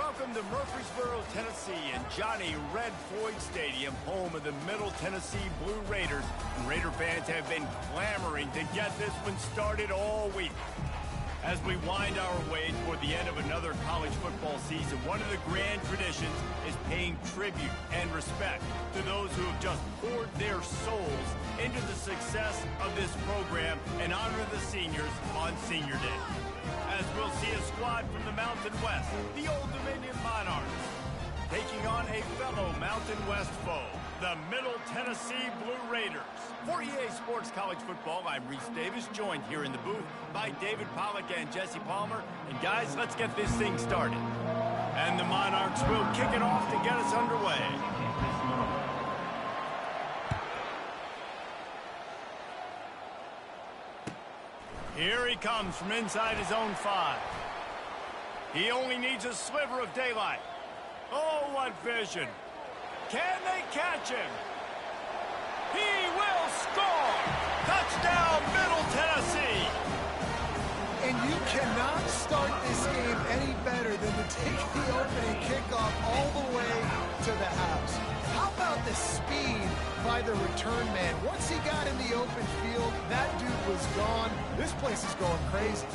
Welcome to Murfreesboro, Tennessee, and Johnny Red Floyd Stadium, home of the Middle Tennessee Blue Raiders. And Raider fans have been clamoring to get this one started all week. As we wind our way toward the end of another college football season, one of the grand traditions is paying tribute and respect to those who have just poured their souls into the success of this program and honor the seniors on Senior Day. As we'll see a squad from the Mountain West, the Old Dominion Monarchs, taking on a fellow Mountain West foe, the Middle Tennessee Blue Raiders. For EA Sports College Football, I'm Reese Davis, joined here in the booth by David Pollack and Jesse Palmer. And guys, let's get this thing started. And the Monarchs will kick it off to get us underway. Here he comes from inside his own 5. He only needs a sliver of daylight. Oh, what vision. Can they catch him? He will score! Touchdown, Middle Tennessee! And you cannot start this game any better than to take the opening kickoff all the way to the house. How about the speed by the return man? Once he got in the open field, that dude was gone. This place is going crazy.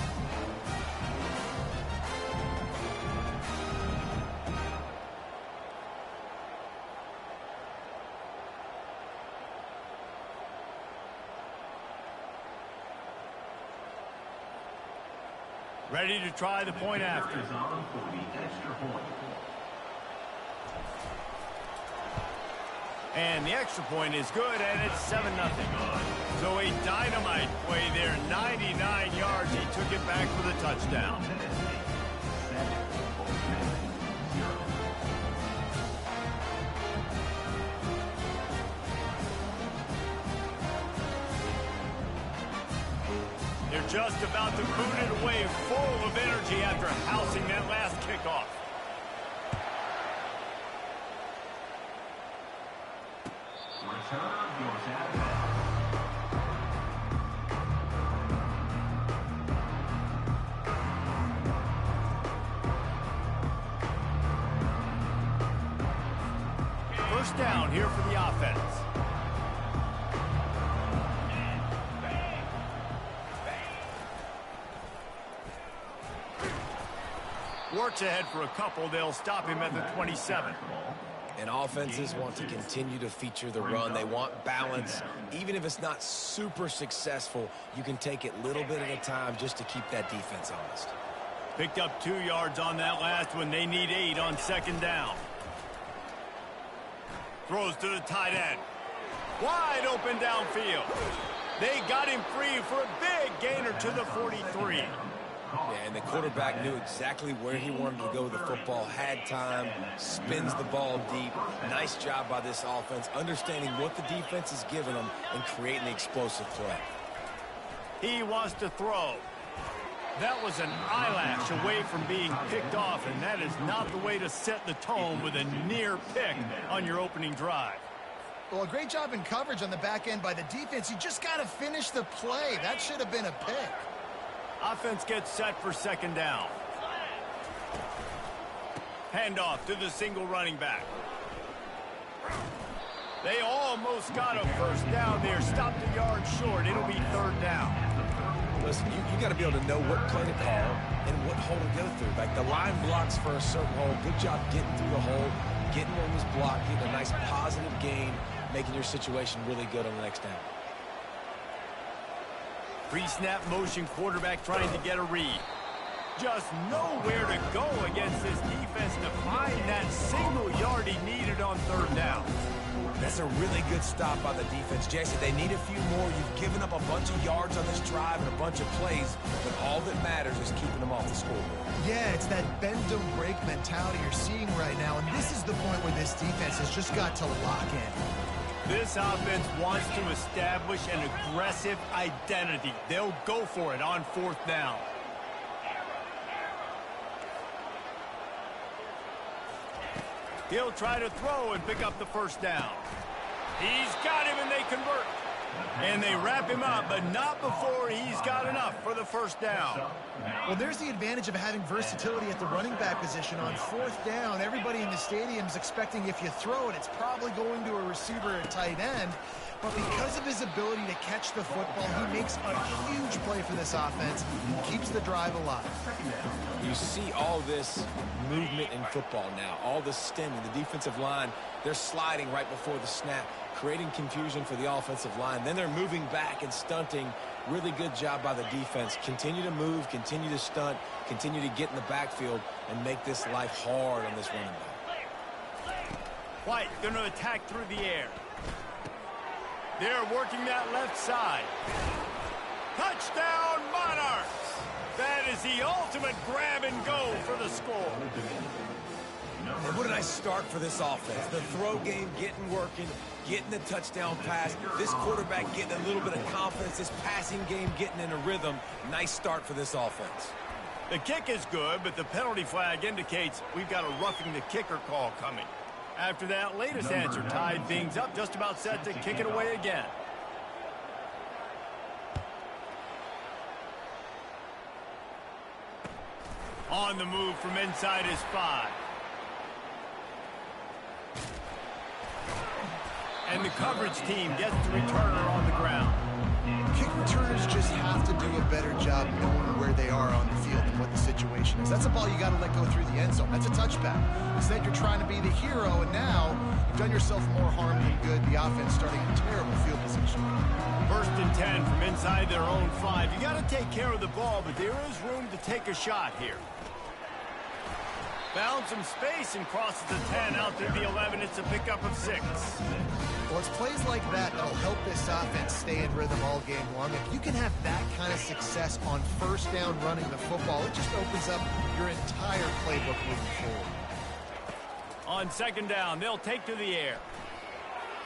Ready to try the point after. And the extra point is good, and it's 7-0. So a dynamite play there, 99 yards. He took it back for the touchdown. They're just about to boot it away, full of energy after housing that last kickoff. First down here for the offense. Works ahead for a couple. They'll stop him at the 27. And offenses want to continue to feature the run. They want balance. Even if it's not super successful, you can take it little bit at a time just to keep that defense honest. Picked up 2 yards on that last one. They need 8 on second down. Throws to the tight end. Wide open downfield. They got him free for a big gainer to the 43. Yeah, and the quarterback knew exactly where he wanted to go with the football, had time, spins the ball deep. Nice job by this offense, understanding what the defense is giving them and creating the explosive play. He wants to throw. That was an eyelash away from being picked off, and that is not the way to set the tone with a near pick on your opening drive. Well, a great job in coverage on the back end by the defense. You just got to finish the play. That should have been a pick. Offense gets set for second down. Handoff to the single running back. They almost got a first down there. Stopped a yard short. It'll be third down. Listen, you got to be able to know what play to call and what hole to go through. Like the line blocks for a certain hole. Good job getting through the hole, getting what was blocked, getting a nice positive gain, making your situation really good on the next down. Pre-snap motion, quarterback trying to get a read. Just nowhere to go against this defense to find that single yard he needed on third down. That's a really good stop by the defense. Jason, they need a few more. You've given up a bunch of yards on this drive and a bunch of plays, but all that matters is keeping them off the scoreboard. Yeah, it's that bend don't break mentality you're seeing right now, and this is the point where this defense has just got to lock in. This offense wants to establish an aggressive identity. They'll go for it on fourth down. He'll try to throw and pick up the first down. He's got him, and they convert. And they wrap him up, but not before he's got enough for the first down. Well, there's the advantage of having versatility at the running back position. On fourth down, everybody in the stadium is expecting if you throw it, it's probably going to a receiver or tight end. But because of his ability to catch the football, he makes a huge play for this offense and keeps the drive alive. You see all this movement in football now, all the stemming, the defensive line, they're sliding right before the snap, creating confusion for the offensive line. Then they're moving back and stunting. Really good job by the defense. Continue to move, continue to stunt, continue to get in the backfield and make this life hard on this running back. White going to attack through the air. They're working that left side. Touchdown, Monarchs! That is the ultimate grab and go for the score. And what a nice start for this offense. The throw game getting working, getting the touchdown pass. This quarterback getting a little bit of confidence. This passing game getting in a rhythm. Nice start for this offense. The kick is good, but the penalty flag indicates we've got a roughing the kicker call coming. After that latest answer tied things up, just about set to kick it away again. On the move from inside his 5. And the coverage team gets the returner on the ground. Kick returners just have to do a better job knowing where they are on the field and what the situation is. That's a ball you got to let go through the end zone. That's a touchback. Instead, you're trying to be the hero, and now you've done yourself more harm than good. The offense starting in terrible field position. First and 10 from inside their own 5. You got to take care of the ball, but there is room to take a shot here. Found some space and crosses the 10 out through the 11. It's a pickup of 6. Well, it's plays like that that'll help this offense stay in rhythm all game long. If you can have that kind of success on first down running the football, it just opens up your entire playbook moving forward. On second down, they'll take to the air.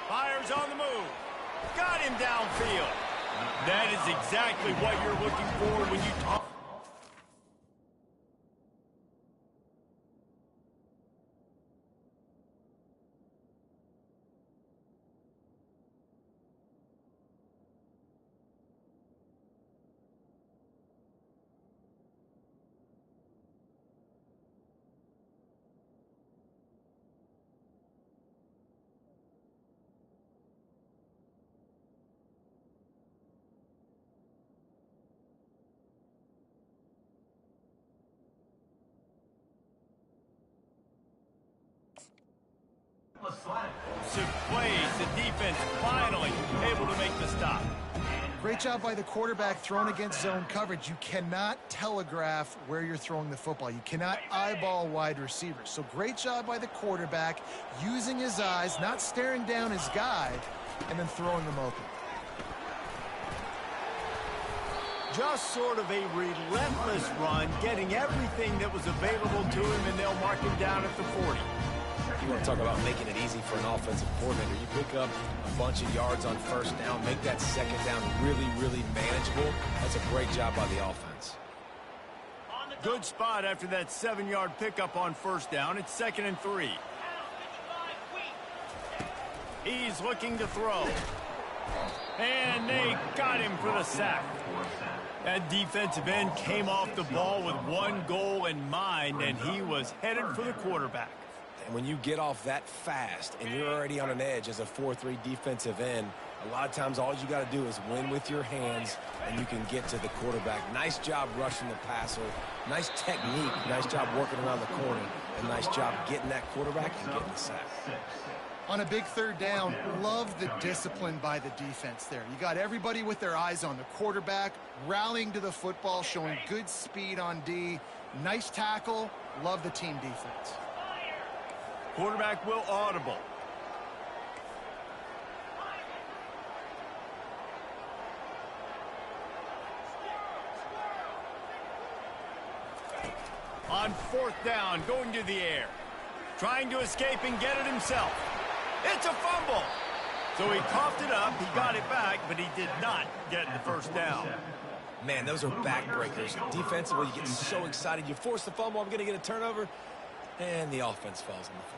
Fires on the move. Got him downfield. That is exactly what you're looking for when you talk. Some plays, the defense finally able to make the stop. Great job by the quarterback thrown against zone coverage. You cannot telegraph where you're throwing the football. You cannot eyeball wide receivers. So great job by the quarterback using his eyes, not staring down his guy, and then throwing them open. Just sort of a relentless run, getting everything that was available to him, and they'll mark him down at the 40. You want to talk about making it easy for an offensive coordinator. You pick up a bunch of yards on first down, make that second down really, really manageable. That's a great job by the offense. Good spot after that 7-yard pickup on first down. It's 2nd and 3. He's looking to throw. And they got him for the sack. That defensive end came off the ball with one goal in mind, and he was headed for the quarterback. And when you get off that fast and you're already on an edge as a 4-3 defensive end, a lot of times all you got to do is win with your hands and you can get to the quarterback. Nice job rushing the passer. Nice technique. Nice job working around the corner. And nice job getting that quarterback and getting the sack. On a big third down, love the discipline by the defense there. You got everybody with their eyes on the quarterback, rallying to the football, showing good speed on D. Nice tackle. Love the team defense. Quarterback will audible. On fourth down, going to the air. Trying to escape and get it himself. It's a fumble. So he coughed it up, he got it back, but he did not get the first down. Man, those are backbreakers. Defensively, you get so excited. You force the fumble, I'm going to get a turnover, and the offense falls on the football.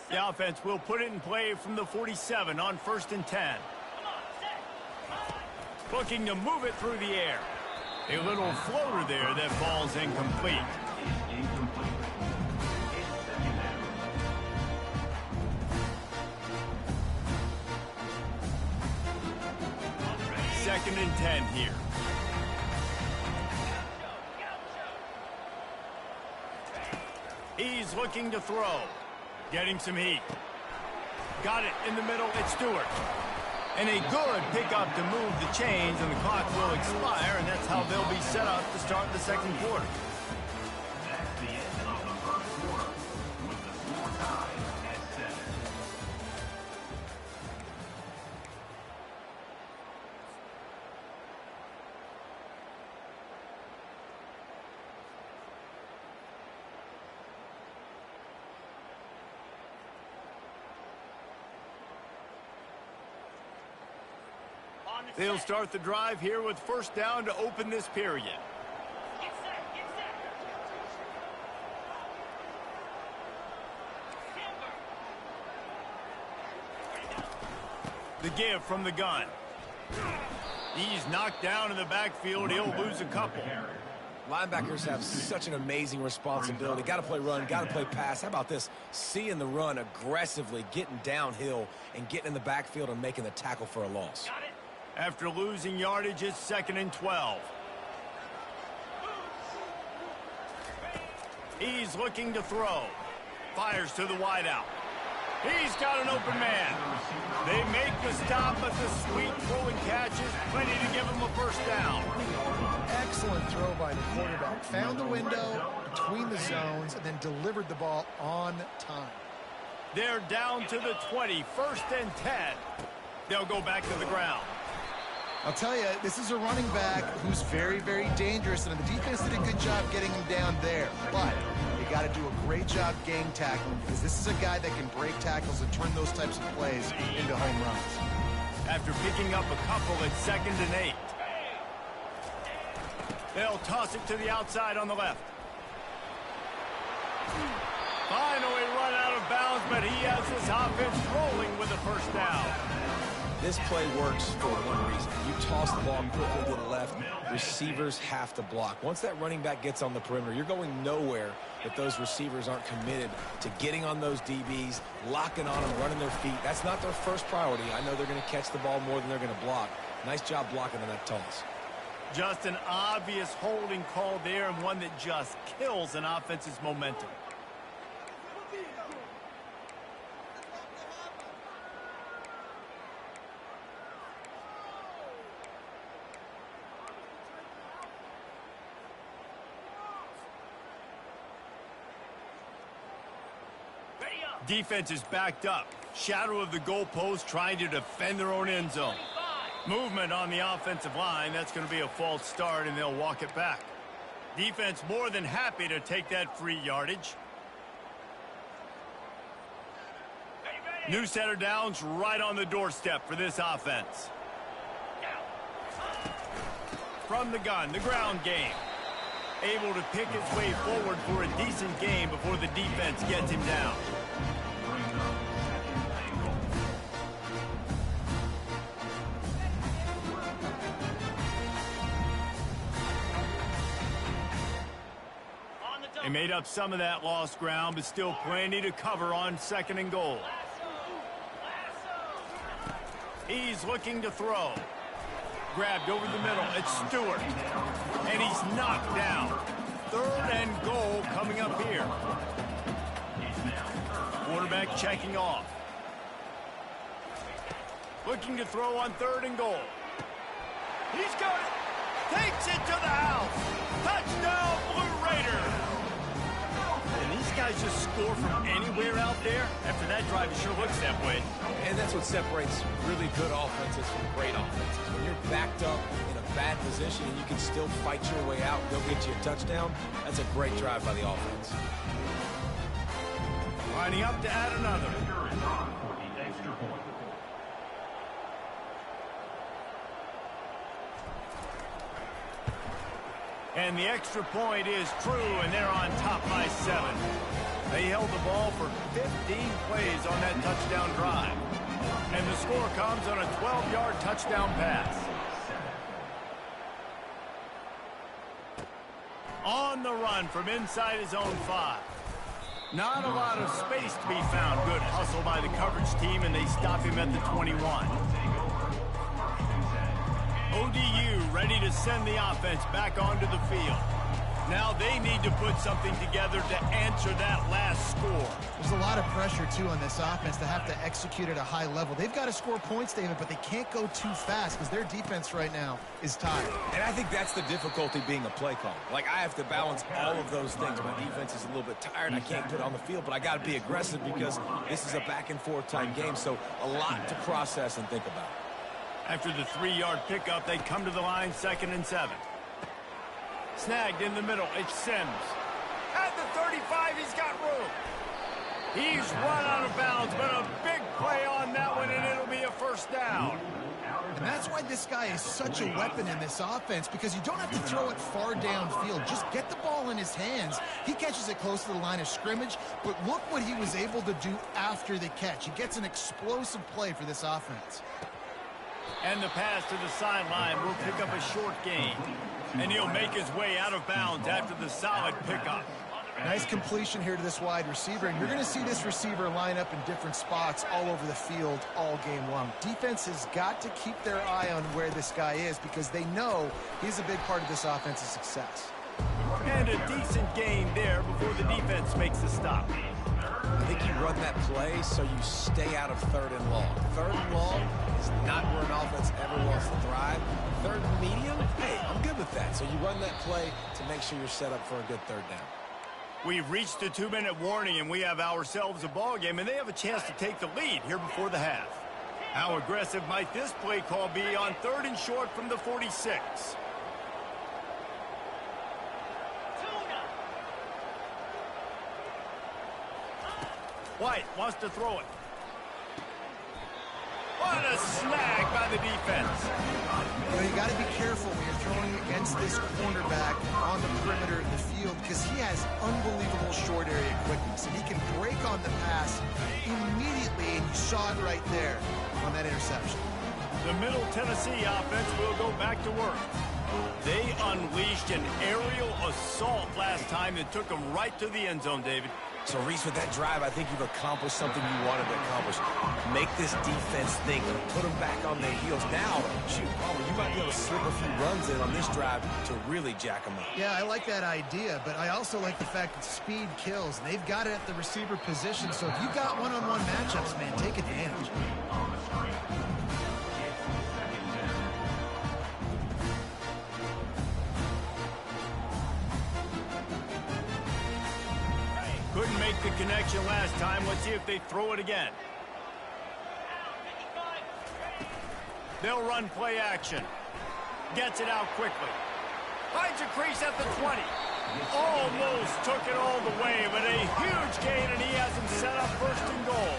The offense will put it in play from the 47 on 1st and 10. Looking to move it through the air. A little floater there that falls incomplete. Second and 10 here. He's looking to throw. Getting some heat. Got it in the middle. It's Stewart. And a good pickup to move the chains, and the clock will expire, and that's how they'll be set up to start the second quarter. That's the end of the first quarter, with the score tied at 7. They'll start the drive here with 1st down to open this period. The give from the gun. He's knocked down in the backfield. He'll lose a couple. Linebackers have such an amazing responsibility. Got to play run, got to play pass. How about this? Seeing the run aggressively, getting downhill, and getting in the backfield and making the tackle for a loss. After losing yardage, it's 2nd and 12. He's looking to throw. Fires to the wideout. He's got an open man. They make the stop, but the sweet throw and catch is plenty to give him a 1st down. Excellent throw by the quarterback. Found the window between the zones and then delivered the ball on time. They're down to the 20, 1st and 10. They'll go back to the ground. I'll tell you, this is a running back who's very, very dangerous, and the defense did a good job getting him down there. But you got to do a great job gang tackling, because this is a guy that can break tackles and turn those types of plays into home runs. After picking up a couple, it's 2nd and 8. They'll toss it to the outside on the left. Finally run out of bounds, but he has his offense rolling with a 1st down. This play works for one reason. You toss the ball quickly to the left, receivers have to block. Once that running back gets on the perimeter, you're going nowhere if those receivers aren't committed to getting on those DBs, locking on them, running their feet. That's not their first priority. I know they're going to catch the ball more than they're going to block. Nice job blocking on that toss. Just an obvious holding call there, and one that just kills an offense's momentum. Defense is backed up. Shadow of the goalpost, trying to defend their own end zone. Movement on the offensive line. That's going to be a false start, and they'll walk it back. Defense more than happy to take that free yardage. New set of downs right on the doorstep for this offense. From the gun, the ground game. Able to pick his way forward for a decent game before the defense gets him down. They made up some of that lost ground, but still plenty to cover on 2nd and goal. He's looking to throw. Grabbed over the middle. It's Stewart. And he's knocked down. 3rd and goal coming up here. Quarterback checking off. Looking to throw on 3rd and goal. He's got it. Takes it to the house. Touchdown, Blue Raiders. And these guys just score from anywhere out there. After that drive, it sure looks that way. And that's what separates really good offenses from great offenses. When you're backed up in a bad position and you can still fight your way out and go get you a touchdown, that's a great drive by the offense. Lining up to add another. And the extra point is true, and they're on top by 7. They held the ball for 15 plays on that touchdown drive. And the score comes on a 12-yard touchdown pass. On the run from inside his own 5. Not a lot of space to be found. Good hustle by the coverage team, and they stop him at the 21. ODU ready to send the offense back onto the field. Now they need to put something together to answer that last score. There's a lot of pressure, too, on this offense to have to execute at a high level. They've got to score points, David, but they can't go too fast because their defense right now is tired. And I think that's the difficulty being a play call. Like, I have to balance all of those things. My defense is a little bit tired. I can't put it on the field, but I got to be aggressive because this is a back-and-forth type game, so a lot to process and think about. After the 3-yard pickup, they come to the line 2nd and 7. Snagged in the middle, it's Sims. At the 35, he's got room. He's run out of bounds, but a big play on that one, and it'll be a first down. And that's why this guy is such a weapon in this offense, because you don't have to throw it far downfield. Just get the ball in his hands. He catches it close to the line of scrimmage, but look what he was able to do after the catch. He gets an explosive play for this offense. And the pass to the sideline will pick up a short gain. And he'll make his way out of bounds after the solid pickup. Nice completion here to this wide receiver. And you're going to see this receiver line up in different spots all over the field all game long. Defense has got to keep their eye on where this guy is because they know he's a big part of this offense's success. And a decent gain there before the defense makes the stop. I think you run that play so you stay out of 3rd and long. 3rd and long is not where an offense ever wants to thrive. 3rd and medium, hey, I'm good with that. So you run that play to make sure you're set up for a good 3rd down. We've reached the 2-minute warning, and we have ourselves a ball game, and they have a chance to take the lead here before the half. How aggressive might this play call be on 3rd and short from the 46? White wants to throw it. What a snag by the defense. You know, you got to be careful when you're throwing against this cornerback on the perimeter of the field because he has unbelievable short area quickness. And he can break on the pass immediately, and you saw it right there on that interception. The Middle Tennessee offense will go back to work. They unleashed an aerial assault last time that took them right to the end zone, David. So, Reese, with that drive, I think you've accomplished something you wanted to accomplish. Make this defense think, put them back on their heels. Now, shoot, Palmer, you might be able to slip a few runs in on this drive to really jack them up. Yeah, I like that idea, but I also like the fact that speed kills. They've got it at the receiver position, so if you got one-on-one matchups, man, take advantage. Couldn't make the connection last time. Let's see if they throw it again. They'll run play action. Gets it out quickly. Finds a crease at the 20. Almost took it all the way, but a huge gain, and he has him set up 1st and goal.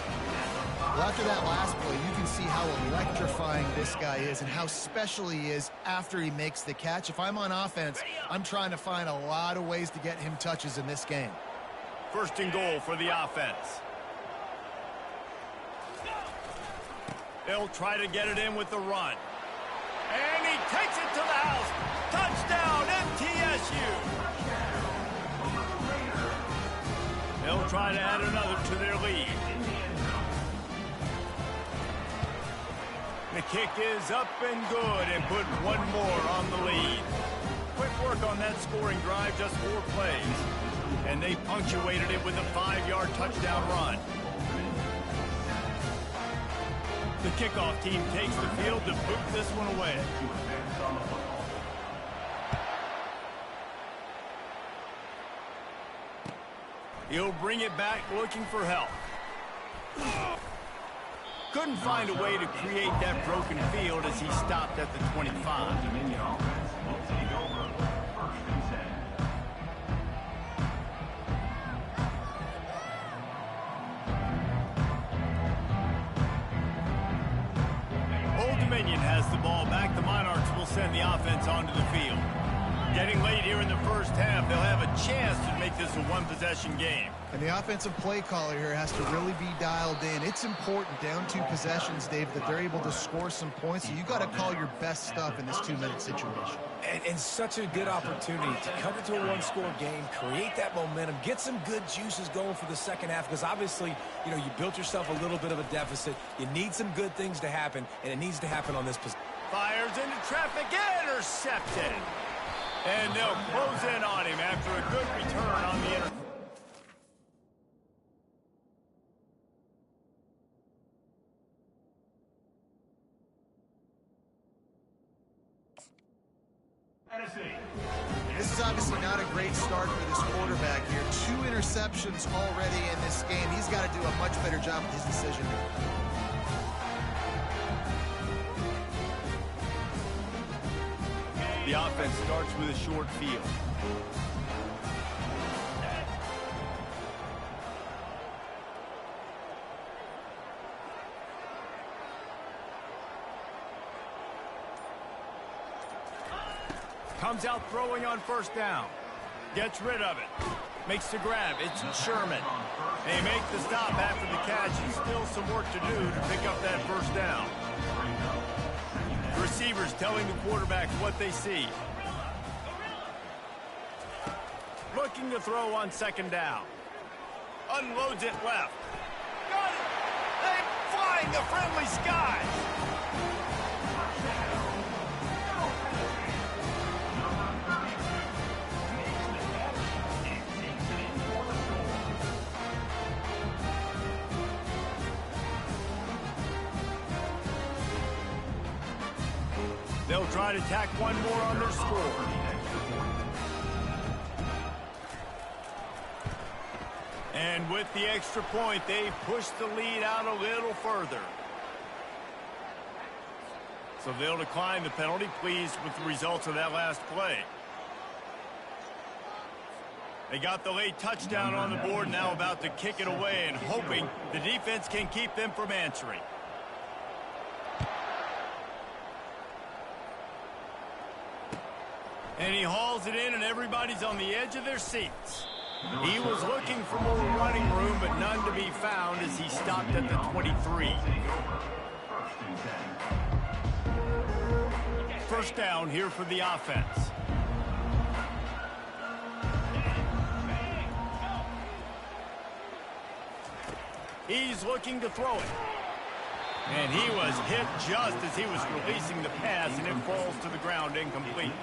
Well, after that last play, you can see how electrifying this guy is and how special he is after he makes the catch. If I'm on offense, I'm trying to find a lot of ways to get him touches in this game. 1st and goal for the offense. They'll try to get it in with the run. And he takes it to the house. Touchdown, MTSU. They'll try to add another to their lead. The kick is up and good and put one more on the lead. Quick work on that scoring drive, just 4 plays. And they punctuated it with a 5-yard touchdown run. The kickoff team takes the field to boot this one away. He'll bring it back looking for help. Couldn't find a way to create that broken field as he stopped at the 25. Old Dominion has the ball back. The Monarchs will send the offense onto the field. Getting late here in the first half, they'll have a chance to make this a one-possession game. And the offensive play caller here has to really be dialed in. It's important, down 2 possessions, Dave, that they're able to score some points. So you got to call your best stuff in this 2-minute situation. And such a good opportunity to cut into a one-score game, create that momentum, get some good juices going for the second half, because obviously, you know, you built yourself a little bit of a deficit. You need some good things to happen, and it needs to happen on this possession. Fires into traffic, intercepted. And they'll close in on him after a good return on the interception. This is obviously not a great start for this quarterback here. 2 interceptions already in this game. He's got to do a much better job with his decision. The offense starts with a short field. Comes out throwing on first down. Gets rid of it. Makes the grab. It's Sherman. They make the stop after the catch, and still some work to do to pick up that first down. Receivers telling the quarterback what they see. Looking to throw on second down. Unloads it left. Got it! They're flying the friendly skies! They'll try to tack one more on their score. And with the extra point, they push the lead out a little further. So they'll decline the penalty, pleased with the results of that last play. They got the late touchdown on the board, now about to kick it away and hoping the defense can keep them from answering. And he hauls it in, and everybody's on the edge of their seats. He was looking for more running room, but none to be found as he stopped at the 23. First down here for the offense. He's looking to throw it. And he was hit just as he was releasing the pass, and it falls to the ground incomplete.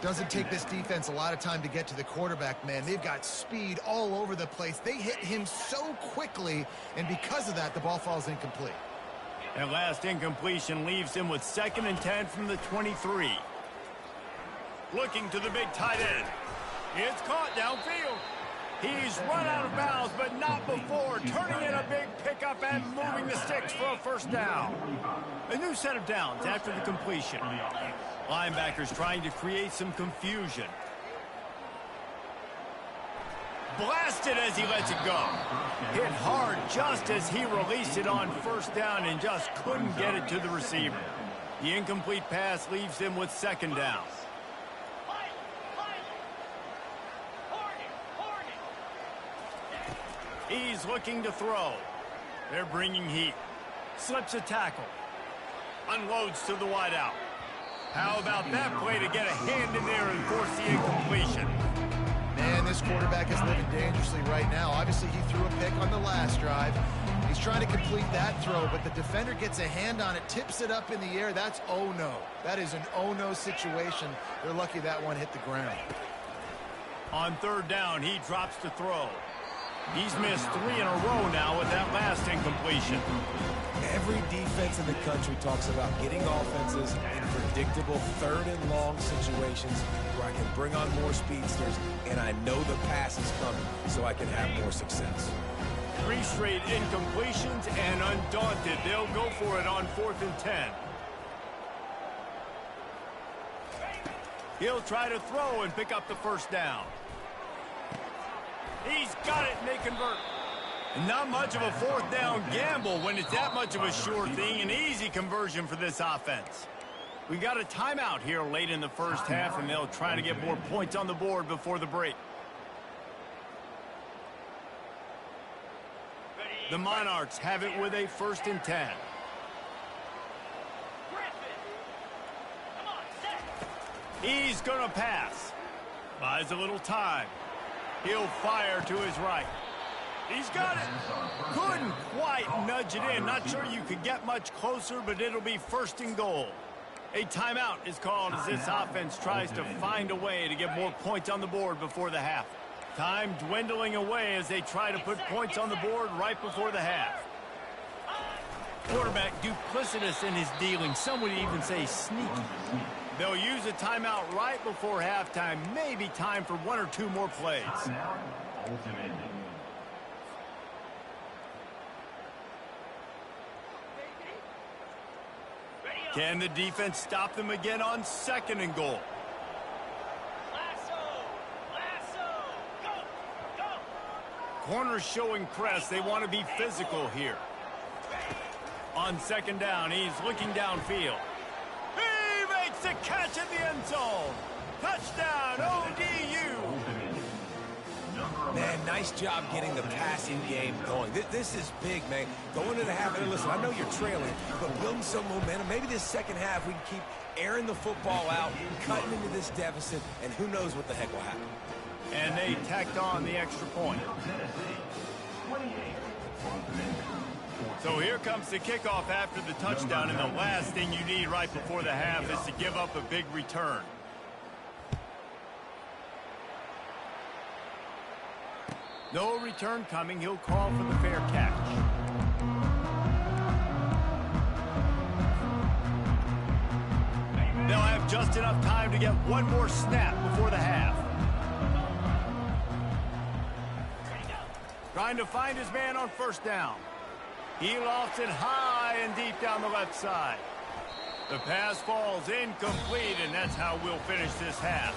Doesn't take this defense a lot of time to get to the quarterback, man. They've got speed all over the place. They hit him so quickly, and because of that, the ball falls incomplete. That last incompletion leaves him with 2nd and 10 from the 23. Looking to the big tight end. It's caught downfield. He's run out of bounds, but not before turning in a big pickup and moving the sticks for a first down. A new set of downs after the completion. Linebackers trying to create some confusion. Blasted as he lets it go. Hit hard just as he released it on first down and just couldn't get it to the receiver. The incomplete pass leaves him with 2nd down. He's looking to throw. They're bringing heat. Slips a tackle. Unloads to the wideout. How about that play to get a hand in there and force the incompletion? Man, this quarterback is living dangerously right now. Obviously, he threw a pick on the last drive. He's trying to complete that throw, but the defender gets a hand on it, tips it up in the air. That's oh-no. That is an oh-no situation. They're lucky that one hit the ground. On 3rd down, he drops to throw. He's missed 3 in a row now with that last incompletion. Every defense in the country talks about getting offenses in predictable 3rd and long situations where I can bring on more speedsters and I know the pass is coming so I can have more success. 3 straight incompletions, and undaunted, they'll go for it on 4th and 10. He'll try to throw and pick up the first down. He's got it, and they convert. Not much of a 4th down gamble when it's that much of a sure thing. An easy conversion for this offense. We got a timeout here late in the first half, and they'll try to get more points on the board before the break. The Monarchs have it with a 1st and 10. He's going to pass. Buys a little time. He'll fire to his right. He's got it. Couldn't quite nudge it in. Not sure you could get much closer, but it'll be 1st and goal. A timeout is called as this offense tries to find a way to get more points on the board before the half. Time dwindling away as they try to put points on the board right before the half. Quarterback duplicitous in his dealing. Some would even say sneaky. They'll use a timeout right before halftime. Maybe time for 1 or 2 more plays. Can the defense stop them again on 2nd and goal? Corners showing press. They want to be physical here. On 2nd down, he's looking downfield. He makes the catch in the end zone. Touchdown, ODU. Man, nice job getting the passing game going. This is big, man. Going into the half, and listen, I know you're trailing, but building some momentum. Maybe this second half we can keep airing the football out, cutting into this deficit, and who knows what the heck will happen. And they tacked on the extra point. So here comes the kickoff after the touchdown, and the last thing you need right before the half is to give up a big return. No return coming. He'll call for the fair catch. They'll have just enough time to get one more snap before the half. Trying to find his man on 1st down. He lofts it high and deep down the left side. The pass falls incomplete, and that's how we'll finish this half.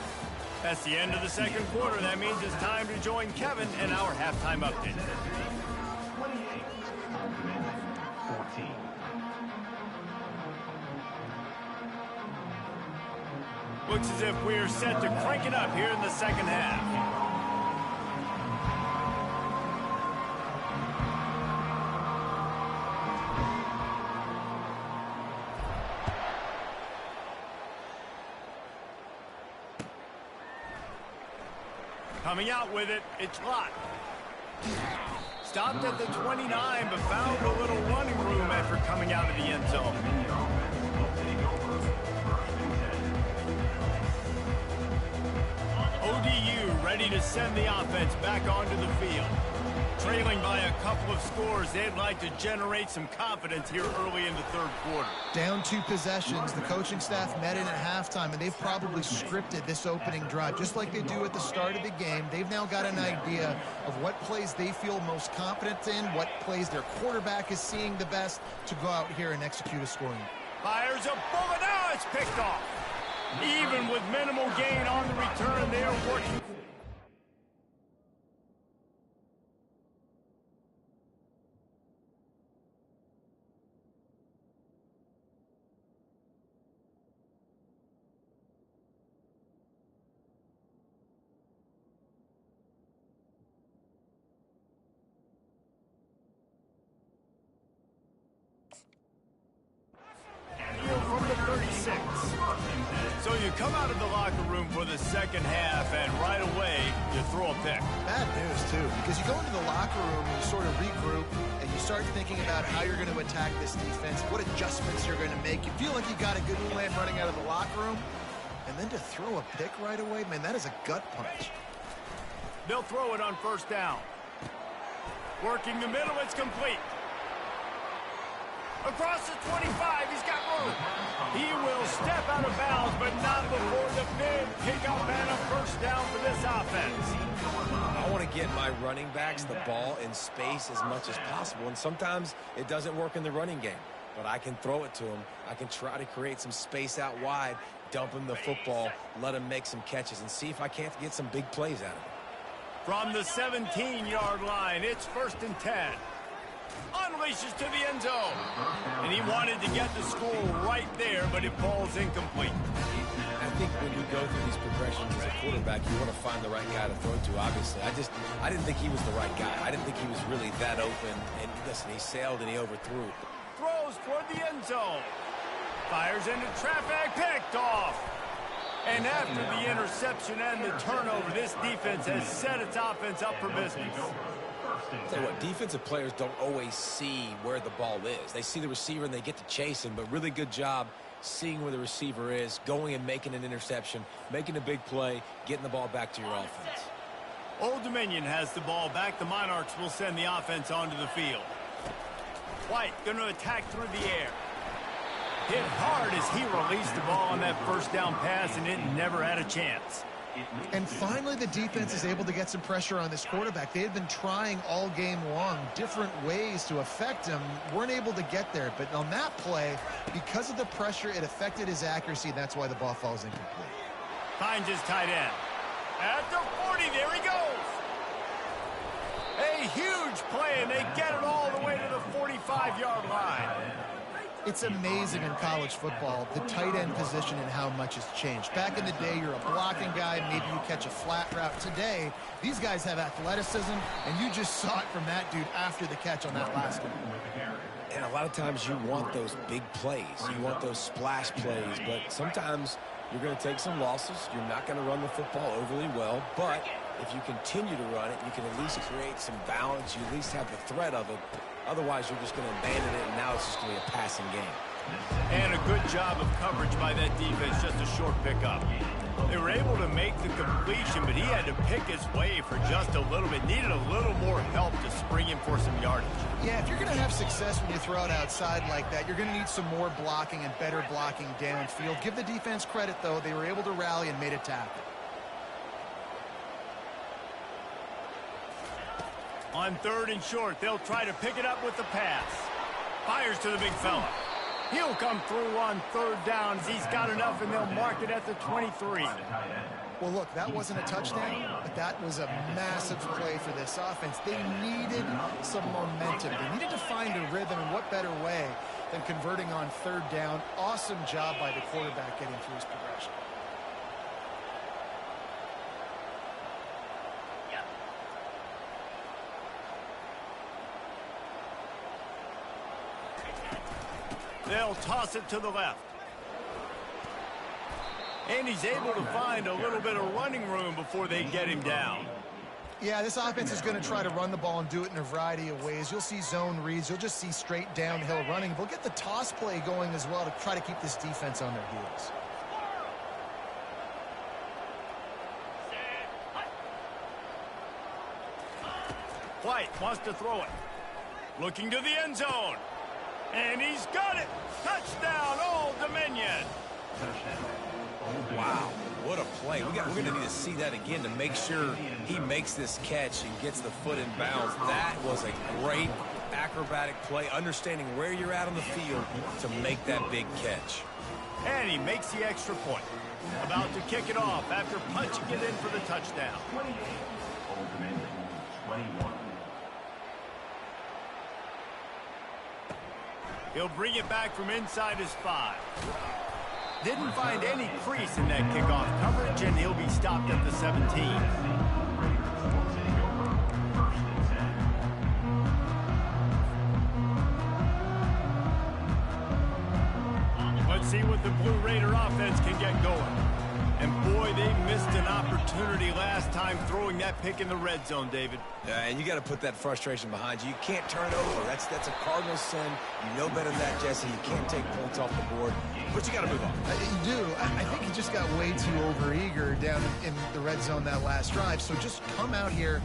That's the end of the 2nd quarter. That means it's time to join Kevin in our halftime update. 14. Looks as if we're set to crank it up here in the 2nd half. Coming out with it, it's Lott. Stopped at the 29, but found a little running room after coming out of the end zone. ODU ready to send the offense back onto the field. Trailing by a couple of scores, they'd like to generate some confidence here early in the 3rd quarter. Down 2 possessions. The coaching staff met in at halftime, and they've probably scripted this opening drive just like they do at the start of the game. They've now got an idea of what plays they feel most confident in, what plays their quarterback is seeing the best to go out here and execute a scoring. Fires a bullet. Now it's picked off. Even with minimal gain on the return, they are working. From the 36. So you come out of the locker room for the 2nd half, and right away, you throw a pick. Bad news, too, because you go into the locker room and you sort of regroup, and you start thinking about how you're going to attack this defense, what adjustments you're going to make. You feel like you got a good plan running out of the locker room, and then to throw a pick right away, man, that is a gut punch. They'll throw it on 1st down. Working the middle, it's complete. Across the 25, he's got room. He will step out of bounds, but not before the big pickup and a 1st down for this offense. I want to get my running backs the ball in space as much as possible, and sometimes it doesn't work in the running game, but I can throw it to him. I can try to create some space out wide, dump him the football, let him make some catches, and see if I can't get some big plays out of it. From the 17-yard line, it's 1st and 10. unleashes to the end zone. And he wanted to get the score right there, but it falls incomplete. I think when you go through these progressions as a quarterback, you want to find the right guy to throw to, obviously. I didn't think he was the right guy. I didn't think he was really that open. And listen, he sailed and he overthrew. Throws toward the end zone. Fires into traffic, picked off. And after the interception and the turnover, this defense has set its offense up for business. I'll tell you what, defensive players don't always see where the ball is. They see the receiver and they get to chase him, but really good job seeing where the receiver is, going and making an interception, making a big play, getting the ball back to your offense. Old Dominion has the ball back. The Monarchs will send the offense onto the field. White going to attack through the air. Hit hard as he released the ball on that first down pass, and it never had a chance. And finally, the defense is able to get some pressure on this quarterback. They had been trying all game long different ways to affect him. Weren't able to get there. But on that play, because of the pressure, it affected his accuracy. That's why the ball falls incomplete. Finds his tight end. At the 40, there he goes. A huge play, and they get it all the way to the 45-yard line. It's amazing in college football, the tight end position and how much has changed. Back in the day, you're a blocking guy, maybe you catch a flat route. Today, these guys have athleticism, and you just saw it from that dude after the catch on that last one. And a lot of times you want those big plays. You want those splash plays, but sometimes you're going to take some losses. You're not going to run the football overly well, but if you continue to run it, you can at least create some balance. You at least have the threat of it. Otherwise, you're just going to abandon it, and now it's just going to be a passing game. And a good job of coverage by that defense, just a short pickup. They were able to make the completion, but he had to pick his way for just a little bit. Needed a little more help to spring him for some yardage. Yeah, if you're going to have success when you throw it outside like that, you're going to need some more blocking and better blocking downfield. Give the defense credit, though. They were able to rally and made a tackle. On 3rd and short, they'll try to pick it up with the pass. Fires to the big fella. He'll come through on 3rd down as he's got enough, and they'll mark it at the 23. Well, look, that wasn't a touchdown, but that was a massive play for this offense. They needed some momentum. They needed to find a rhythm, and what better way than converting on 3rd down. Awesome job by the quarterback getting through his progression. They'll toss it to the left. And he's able to find a little bit of running room before they get him down. Yeah, this offense is going to try to run the ball and do it in a variety of ways. You'll see zone reads. You'll just see straight downhill running. They'll get the toss play going as well to try to keep this defense on their heels. White wants to throw it. Looking to the end zone. And he's got it. Touchdown, Old Dominion. Wow, what a play. We're going to need to see that again to make sure he makes this catch and gets the foot in bounds. That was a great acrobatic play, understanding where you're at on the field to make that big catch. And he makes the extra point. About to kick it off after punching it in for the touchdown. Old Dominion, 21. He'll bring it back from inside his 5. Didn't find any crease in that kickoff coverage, and he'll be stopped at the 17. Let's see what the Blue Raider offense can get going. And boy, they missed an opportunity last time throwing that pick in the red zone, David. And you got to put that frustration behind you. You can't turn it over. That's a cardinal sin. You know better than that, Jesse. You can't take points off the board, but you got to move on. You do. I think he just got way too overeager down in the red zone that last drive. So just come out here,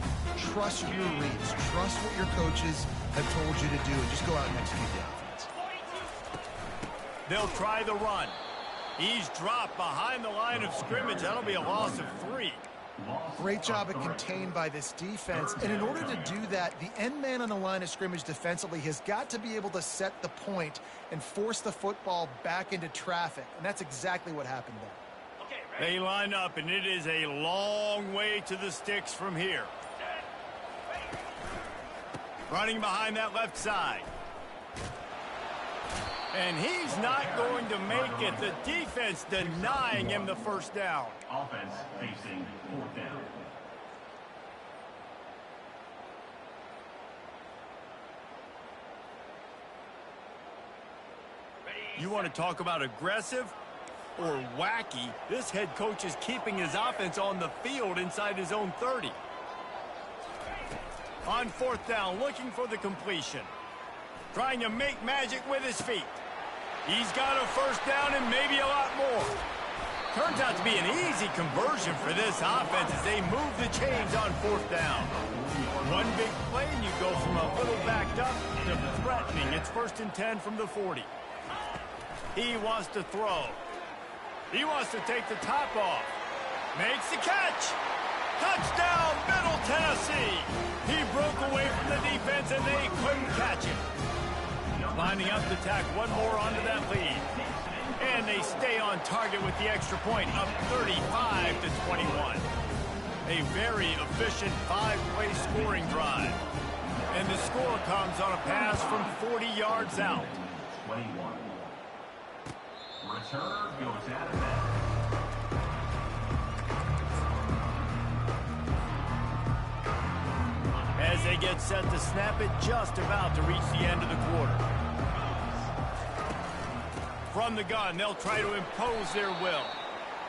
trust your reads, trust what your coaches have told you to do, and just go out and execute the offense. They'll try the run. He's dropped behind the line of scrimmage. That'll be a loss of 3. Great job at contained by this defense. And in order to do that, the end man on the line of scrimmage defensively has got to be able to set the point and force the football back into traffic. And that's exactly what happened there. They line up, and it is a long way to the sticks from here. Running behind that left side. And he's not going to make it. The defense denying him the first down. Offense facing fourth down. You want to talk about aggressive or wacky? This head coach is keeping his offense on the field inside his own 30. On fourth down, looking for the completion. Trying to make magic with his feet. He's got a first down and maybe a lot more. Turns out to be an easy conversion for this offense as they move the chains on fourth down. One big play and you go from a little backed up to threatening. It's 1st and 10 from the 40. He wants to throw. He wants to take the top off. Makes the catch. Touchdown, Middle Tennessee. He broke away from the defense and they couldn't catch him. Lining up to tack one more onto that lead. And they stay on target with the extra point, up 35-21. A very efficient 5-play scoring drive. And the score comes on a pass from 40 yards out. 21. Returner goes out of that. As they get set to snap it, just about to reach the end of the quarter. From the gun, they'll try to impose their will.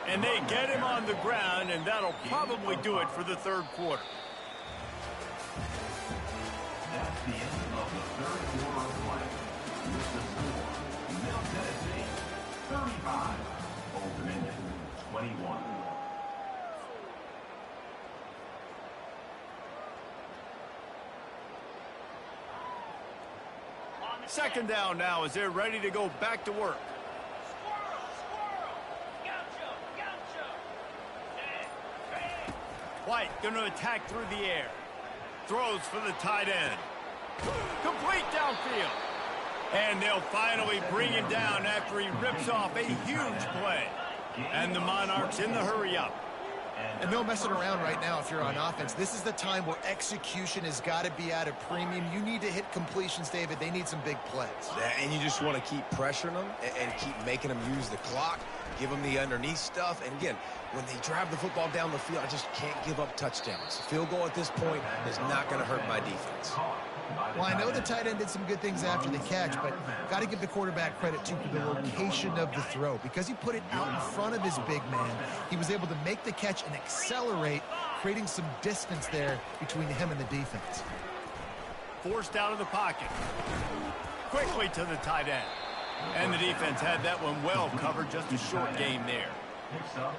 And they get him on the ground, and that'll probably do it for the third quarter. That's the end of the third quarter of play. With the score, Middle Tennessee, 35. Old Dominion, 21. Second down now as they're ready to go back to work. White going to attack through the air. Throws for the tight end. Complete downfield. And they'll finally bring him down after he rips off a huge play. And the Monarchs in the hurry-up. And no messing around right now if you're on offense. This is the time where execution has got to be at a premium. You need to hit completions, David. They need some big plays. Yeah, and you just want to keep pressuring them and keep making them use the clock, give them the underneath stuff. And again, when they drive the football down the field, I just can't give up touchdowns. Field goal at this point is not going to hurt my defense. Well, I know the tight end did some good things after the catch, but got to give the quarterback credit, too, for the location of the throw. Because he put it out in front of his big man, he was able to make the catch and accelerate, creating some distance there between him and the defense. Forced out of the pocket. Quickly to the tight end. And the defense had that one well covered, just a short game there.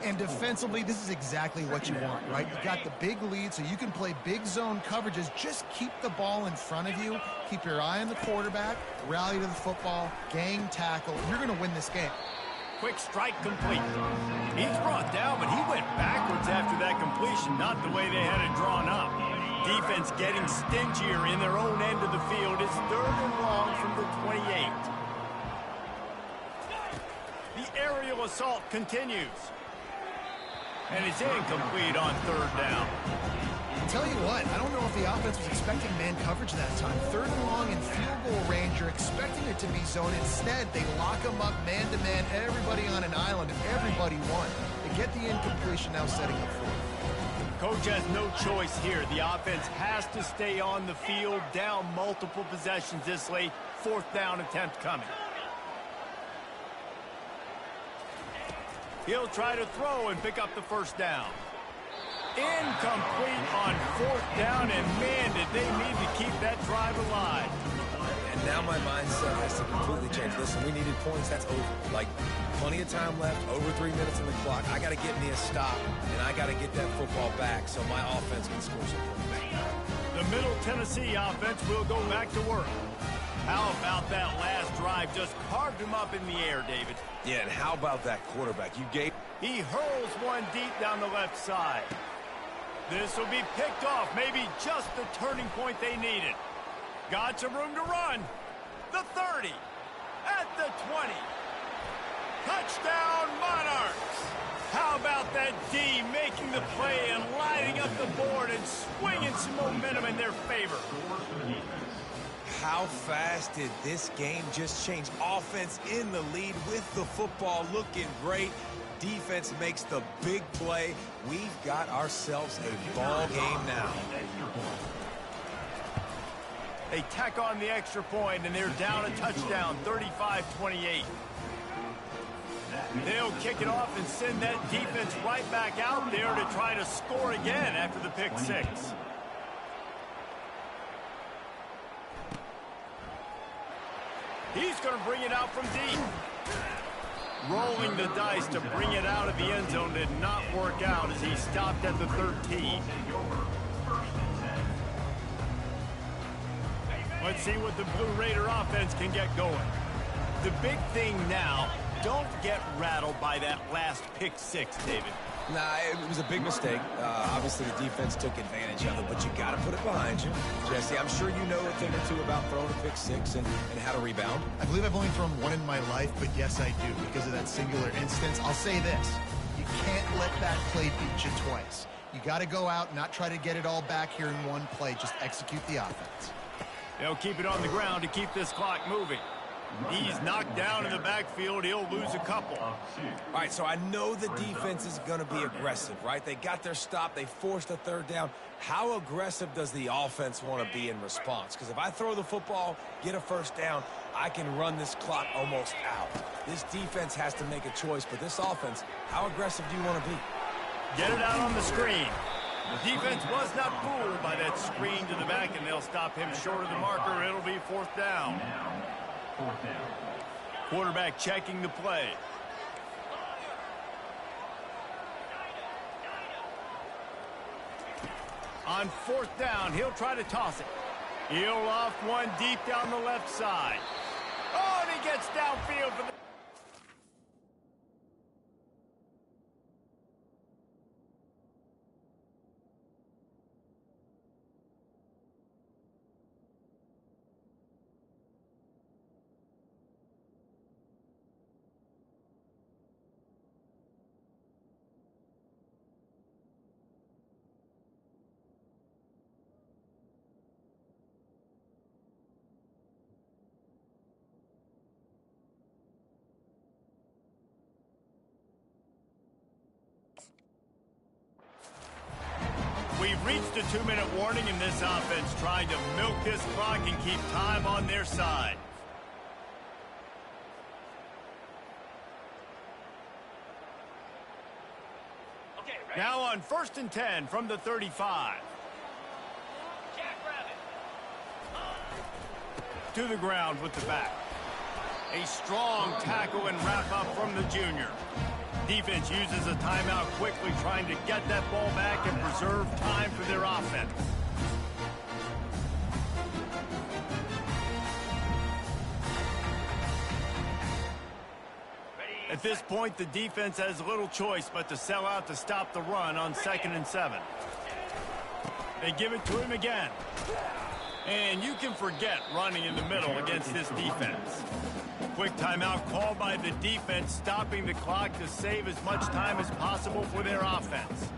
And defensively, this is exactly what you want, right? You got the big lead, so you can play big zone coverages. Just keep the ball in front of you. Keep your eye on the quarterback. Rally to the football. Gang tackle. You're going to win this game. Quick strike complete. He's brought down, but he went backwards after that completion, not the way they had it drawn up. Defense getting stingier in their own end of the field. It's 3rd and long from the 28. The aerial assault continues. And it's incomplete on 3rd down. I'll tell you what, I don't know if the offense was expecting man coverage that time. 3rd and long in field goal range, you're expecting it to be zone. Instead, they lock them up man-to-man, everybody on an island, and everybody won. They get the incompletion, now setting up for it. Coach has no choice here. The offense has to stay on the field, down multiple possessions this late. 4th down attempt coming. He'll try to throw and pick up the first down. Incomplete on 4th down, and man, did they need to keep that drive alive. And now my mindset has to completely change. Listen, we needed points. That's over. Like, plenty of time left, over 3 minutes on the clock. I got to get me a stop, and I got to get that football back so my offense can score some points. The Middle Tennessee offense will go back to work. How about that last drive? Just carved him up in the air, David. Yeah, and how about that quarterback? He hurls one deep down the left side. This will be picked off. Maybe just the turning point they needed. Got some room to run. The 30. At the 20. Touchdown, Monarchs. How about that D making the play and lighting up the board and swinging some momentum in their favor. How fast did this game just change? Offense in the lead with the football, looking great. Defense makes the big play. We've got ourselves a ball game now. They tack on the extra point, and they're down a touchdown, 35-28. They'll kick it off and send that defense right back out there to try to score again after the pick six. He's going to bring it out from deep. Rolling the dice to bring it out of the end zone did not work out as he stopped at the 13. Let's see what the Blue Raider offense can get going. The big thing now, don't get rattled by that last pick six, David. Nah, it was a big mistake. Obviously, the defense took advantage of it, but you got to put it behind you. Jesse, I'm sure you know a thing or two about throwing a pick six and how to rebound. I believe I've only thrown one in my life, but yes, I do. Because of that singular instance, I'll say this. You can't let that play beat you twice. You got to go out and not try to get it all back here in one play. Just execute the offense. They'll keep it on the ground to keep this clock moving. He's knocked down in the backfield. He'll lose a couple. All right, so I know the defense is going to be aggressive, right? They got their stop. They forced a third down. How aggressive does the offense want to be in response? Because if I throw the football, get a first down, I can run this clock almost out. This defense has to make a choice, but this offense, how aggressive do you want to be? Get it out on the screen. The defense was not fooled by that screen to the back, and they'll stop him short of the marker. It'll be fourth down. Quarterback checking the play. On fourth down, he'll try to toss it. He'll off one deep down the left side. Oh, and he gets downfield for the... We've reached a 2-minute warning, and this offense trying to milk this clock and keep time on their side. Now on 1st and 10 from the 35. To the ground with the back. A strong tackle and wrap up from the junior. Defense uses a timeout quickly, trying to get that ball back and preserve time for their offense. At this point, the defense has little choice but to sell out to stop the run on 2nd and 7. They give it to him again. And you can forget running in the middle against this defense. Quick timeout called by the defense, stopping the clock to save as much time as possible for their offense.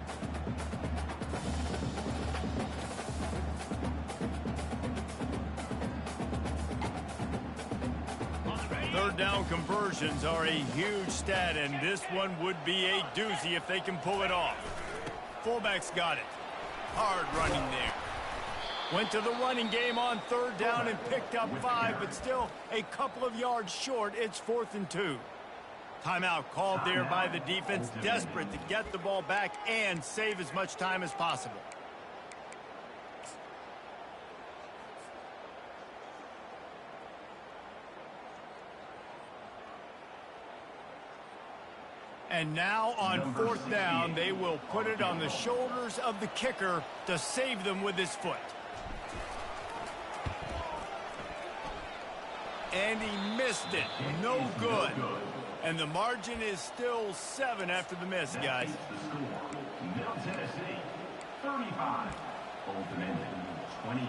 Third down conversions are a huge stat, and this one would be a doozy if they can pull it off. Fullback's got it. Hard running there. Went to the running game on 3rd down and picked up 5, but still a couple of yards short. It's 4th and 2. Timeout called there by the defense, desperate to get the ball back and save as much time as possible. And now on 4th down, they will put it on the shoulders of the kicker to save them with his foot. And he missed it. No good. And the margin is still 7 after the miss, guys. Middle Tennessee, 35. Open-ended, 28.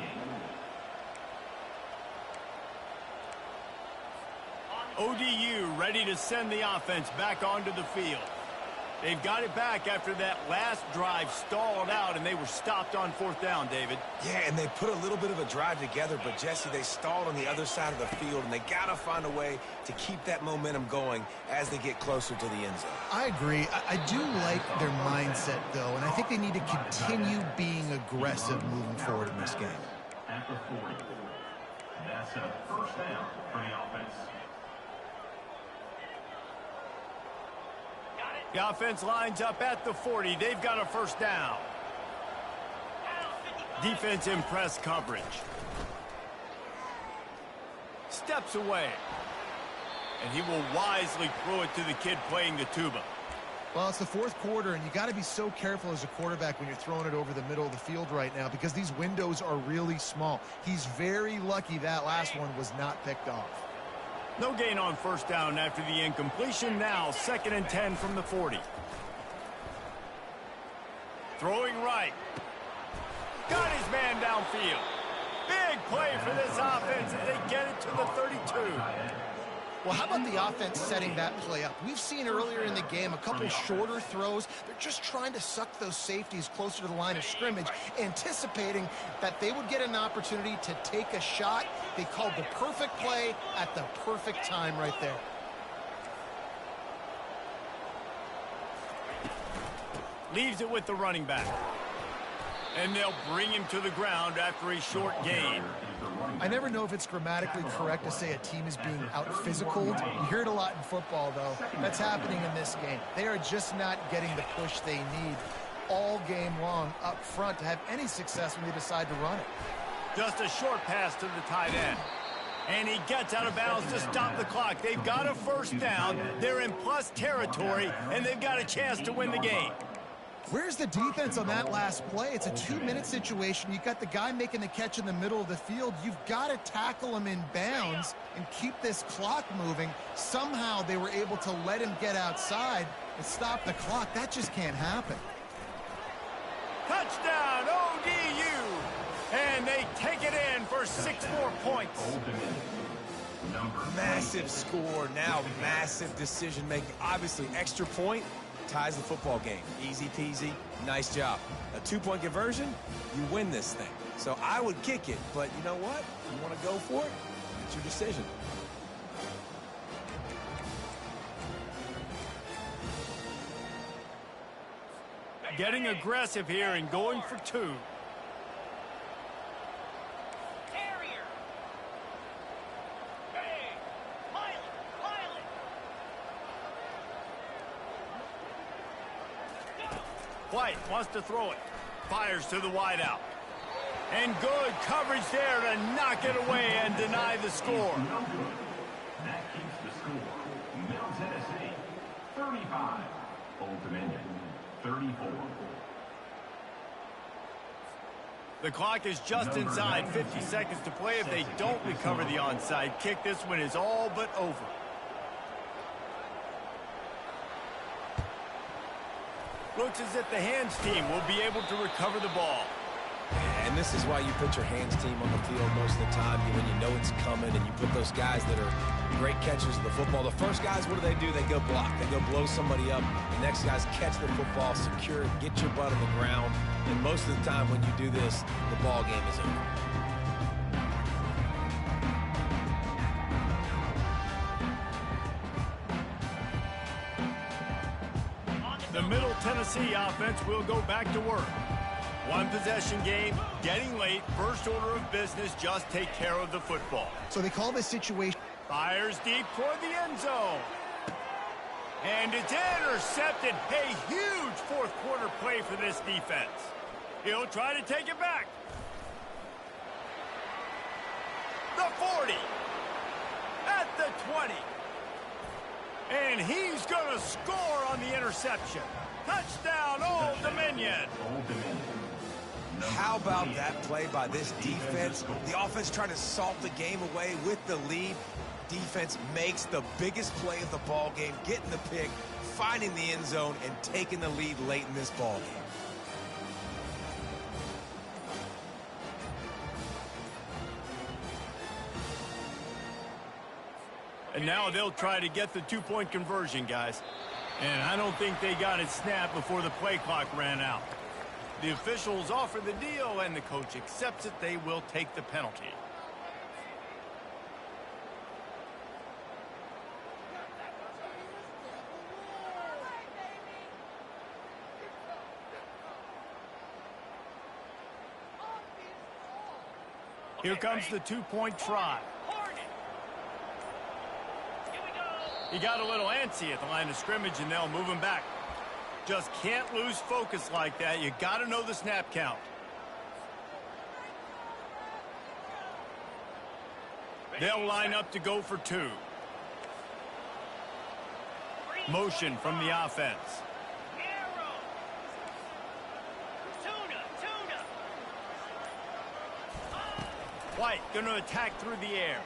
ODU ready to send the offense back onto the field. They've got it back after that last drive stalled out, and they were stopped on 4th down, David. Yeah, and they put a little bit of a drive together, but, Jesse, they stalled on the other side of the field, and they got to find a way to keep that momentum going as they get closer to the end zone. I agree. I do like their mindset, though, and I think they need to continue being aggressive moving forward in this game. At the 40. That's a first down for the offense. The offense lines up at the 40. They've got a first down. Defense in press coverage. Steps away. And he will wisely throw it to the kid playing the tuba. Well, it's the 4th quarter, and you got to be so careful as a quarterback when you're throwing it over the middle of the field right now because these windows are really small. He's very lucky that last one was not picked off. No gain on first down after the incompletion. Now 2nd and 10 from the 40. Throwing right. Got his man downfield. Big play for this offense as they get it to the 32. Well, how about the offense setting that play up? We've seen earlier in the game a couple shorter throws. They're just trying to suck those safeties closer to the line of scrimmage, anticipating that they would get an opportunity to take a shot. They called the perfect play at the perfect time right there. Leaves it with the running back. And they'll bring him to the ground after a short gain. I never know if it's grammatically correct to say a team is being out-physicaled. You hear it a lot in football, though. That's happening in this game. They are just not getting the push they need all game long up front to have any success when they decide to run it. Just a short pass to the tight end. And he gets out of bounds to stop the clock. They've got a first down. They're in plus territory, and they've got a chance to win the game. Where's the defense on that last play? It's a 2-minute situation. You've got the guy making the catch in the middle of the field. You've got to tackle him in bounds and keep this clock moving. Somehow they were able to let him get outside and stop the clock. That just can't happen. Touchdown, ODU! And they take it in for 6 more points. Massive score, now massive decision-making. Obviously, extra point ties the football game. Easy peasy, nice job. A 2-point conversion, you win this thing. So I would kick it, but you know what? You want to go for it? It's your decision. Getting aggressive here and going for 2. White wants to throw it. Fires to the wideout. And good coverage there to knock it away and deny the score. That keeps the score. Middle Tennessee, 35. Old Dominion, 34. The clock is just inside 50 seconds to play. If they don't recover the onside kick, this one is all but over. Looks as if the hands team will be able to recover the ball. And this is why you put your hands team on the field most of the time when you know it's coming, and you put those guys that are great catchers of the football. The first guys, what do? They go block. They go blow somebody up. The next guys catch the football, secure it, get your butt on the ground. And most of the time when you do this, the ball game is over. The Middle Tennessee offense will go back to work. One possession game, getting late, first order of business, just take care of the football. So they call this situation. Fires deep toward the end zone. And it's intercepted. A huge fourth quarter play for this defense. He'll try to take it back. The 40. At the 20. And he's going to score on the interception. Touchdown, Old Dominion. How about that play by this defense? The offense trying to salt the game away with the lead. Defense makes the biggest play of the ball game, getting the pick, finding the end zone, and taking the lead late in this ball game. And now they'll try to get the 2-point conversion, guys. And I don't think they got it snapped before the play clock ran out. The officials offer the deal, and the coach accepts it. They will take the penalty. Here comes the two-point try. He got a little antsy at the line of scrimmage, and they'll move him back. Just can't lose focus like that. You got to know the snap count. They'll line up to go for two. Motion from the offense. White going to attack through the air.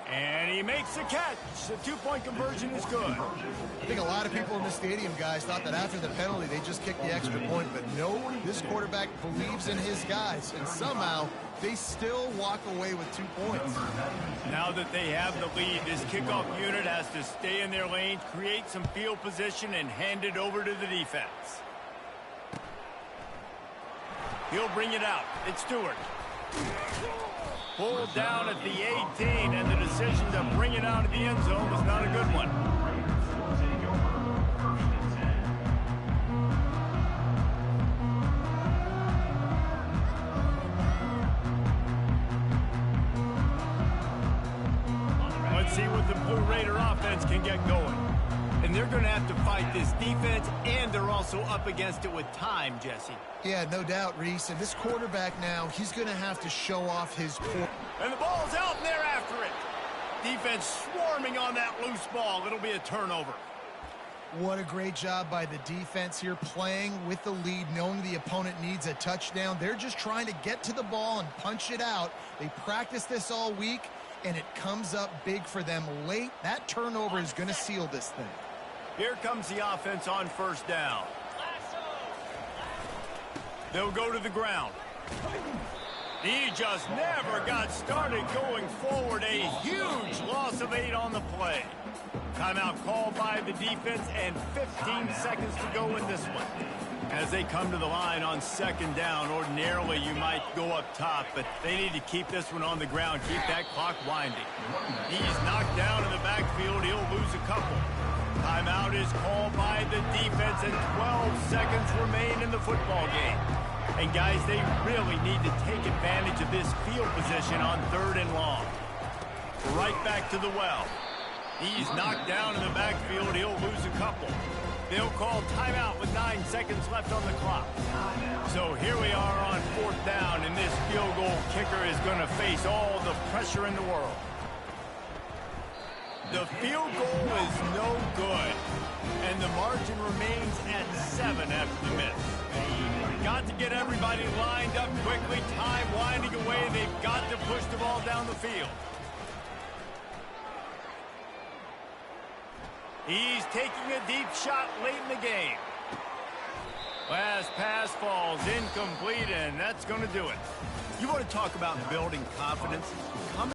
And he makes the catch. The two-point conversion is good. I think a lot of people in the stadium, guys, thought that after the penalty, they just kicked the extra point. But no, this quarterback believes in his guys. And somehow, they still walk away with 2 points. Now that they have the lead, this kickoff unit has to stay in their lane, create some field position, and hand it over to the defense. He'll bring it out. It's Stewart. Pulled down at the 18, and the decision to bring it out of the end zone was not a good one. Let's see what the Blue Raider offense can get going. And they're going to have to fight this defense, and they're also up against it with time, Jesse. Yeah, no doubt, Reese. And this quarterback now, he's going to have to show off his point. And the ball's out, and they're after it. Defense swarming on that loose ball. It'll be a turnover. What a great job by the defense here, playing with the lead, knowing the opponent needs a touchdown. They're just trying to get to the ball and punch it out. They practiced this all week, and it comes up big for them late. That turnover is going to seal this thing. Here comes the offense on first down. They'll go to the ground. He just never got started going forward. A huge loss of 8 on the play. Timeout called by the defense, and 15 seconds to go in this one. As they come to the line on second down, ordinarily you might go up top, but they need to keep this one on the ground, keep that clock winding. He's knocked down in the backfield. He'll lose a couple. Timeout is called by the defense, and 12 seconds remain in the football game. And guys, they really need to take advantage of this field position on 3rd and long. Right back to the well. He's knocked down in the backfield. He'll lose a couple. They'll call timeout with 9 seconds left on the clock. So here we are on 4th down, and this field goal kicker is going to face all the pressure in the world. The field goal is no good, and the margin remains at 7 after the miss. Got to get everybody lined up quickly, time winding away. They've got to push the ball down the field. He's taking a deep shot late in the game. Last pass falls incomplete, and that's going to do it. You want to talk about building confidence?